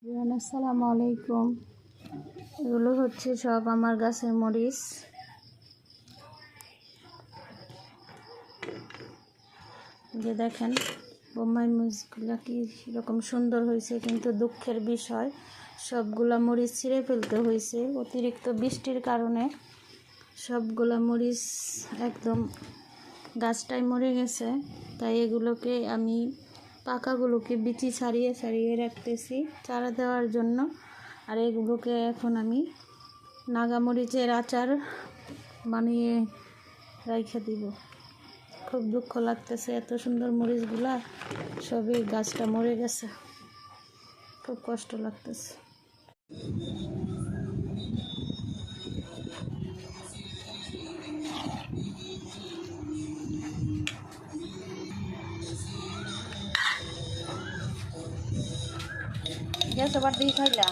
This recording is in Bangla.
আসসালামু আলাইকুম। এগুলো হচ্ছে সব আমার গাছের মরিচ। যে দেখেন বোম্বাই মরিচগুলা কি রকম সুন্দর হয়েছে, কিন্তু দুঃখের বিষয় সবগুলা মরিচ ছিঁড়ে ফেলতে হয়েছে অতিরিক্ত বৃষ্টির কারণে। সবগুলা মরিচ একদম গাছটাই মরে গেছে, তাই এগুলোকে আমি পাকাগুলোকে বিচি ছাড়িয়ে ছাড়িয়ে রাখতেছি চারা দেওয়ার জন্য। আর এগুলোকে এখন আমি নাগামরিচের আচার বানিয়ে রাইখা দিব। খুব দুঃখ লাগতেছে, এত সুন্দর মরিচগুলা সবই গাছটা মরে গেছে, খুব কষ্ট লাগতেছে। গ্যাস আবার দিয়ে খাইলা।